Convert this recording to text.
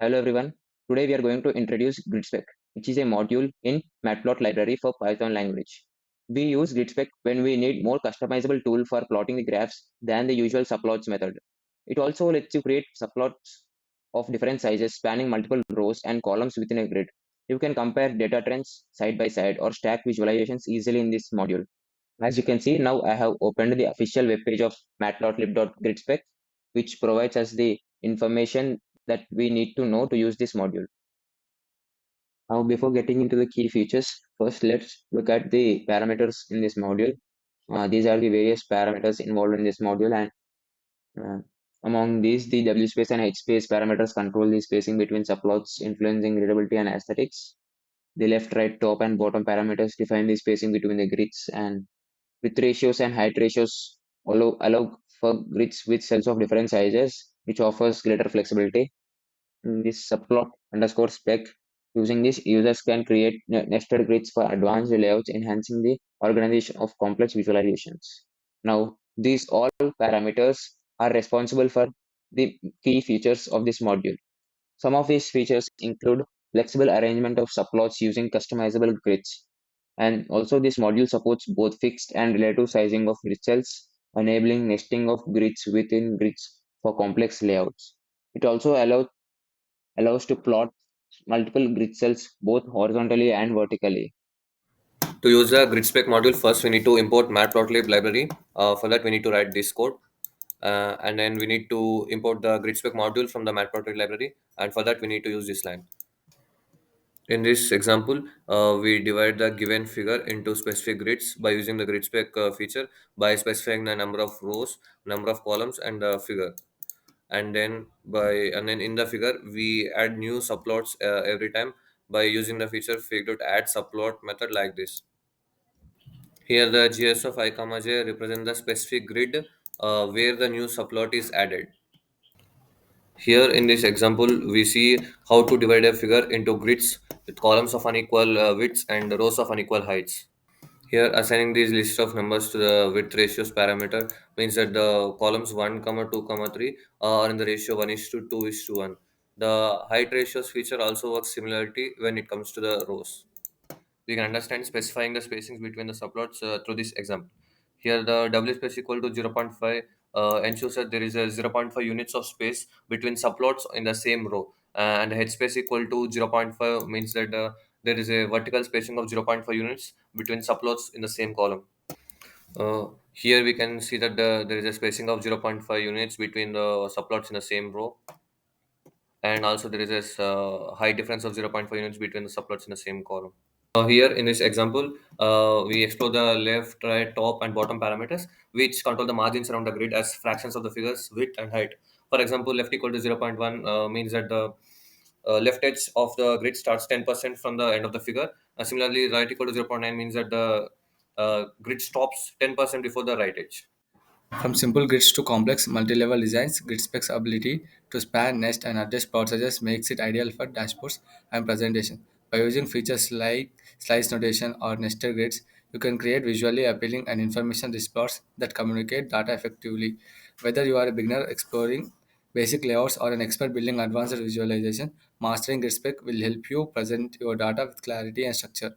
Hello everyone. Today we are going to introduce GridSpec, which is a module in Matplotlib library for Python language. We use GridSpec when we need more customizable tool for plotting the graphs than the usual subplots method. It also lets you create subplots of different sizes spanning multiple rows and columns within a grid. You can compare data trends side by side or stack visualizations easily in this module. As you can see, now I have opened the official webpage of Matplotlib.GridSpec, which provides us the information that we need to know to use this module. Now, before getting into the key features, first let's look at the parameters in this module. These are the various parameters involved in this module, and uh, among these, the W space and H space parameters control the spacing between subplots, influencing readability and aesthetics. The left, right, top, and bottom parameters define the spacing between the grids, and width ratios and height ratios allow for grids with cells of different sizes, which offers greater flexibility. In this subplot underscore spec, using this, users can create nested grids for advanced layouts, enhancing the organization of complex visualizations. Now, these all parameters are responsible for the key features of this module. Some of these features include flexible arrangement of subplots using customizable grids. And also this module supports both fixed and relative sizing of grid cells, enabling nesting of grids within grids for complex layouts. It also allows to plot multiple grid cells both horizontally and vertically. To use the GridSpec module, first we need to import Matplotlib library. For that, we need to write this code. And then we need to import the GridSpec module from the Matplotlib library. And for that, we need to use this line. In this example, we divide the given figure into specific grids by using the GridSpec feature by specifying the number of rows, number of columns, and the figure. And then in the figure, we add new subplots every time by using the feature figure to add subplot method like this. Here the GS of I comma j represent the specific grid where the new subplot is added. Here in this example, we see how to divide a figure into grids with columns of unequal widths and rows of unequal heights. Here assigning these list of numbers to the width ratios parameter means that the columns 1, comma 2, comma 3 are in the ratio 1 is to 2 is to 1. The height ratios feature also works similarity when it comes to the rows. We can understand specifying the spacings between the subplots through this example. Here the W space equal to zero point 0.5 ensures that there is a zero point 0.5 units of space between subplots in the same row, and H space equal to zero point 0.5 means that there is a vertical spacing of zero point 0.5 units between subplots in the same column. Here we can see that there is a spacing of zero point 0.5 units between the subplots in the same row, and also there is a height difference of zero point 0.5 units between the subplots in the same column. Here in this example, we explore the left, right, top, and bottom parameters, which control the margins around the grid as fractions of the figures, width, and height. For example, left equal to zero point 0.1 means that the left edge of the grid starts 10% from the end of the figure. Similarly, right equal to zero point 0.9 means that the grid stops 10% before the right edge. From simple grids to complex multi-level designs, GridSpec's ability to span, nest, and adjust plot sizes makes it ideal for dashboards and presentation. By using features like slice notation or nested grids, you can create visually appealing and information-rich plots that communicate data effectively. Whether you are a beginner exploring basic layouts or an expert building advanced visualization, mastering GridSpec will help you present your data with clarity and structure.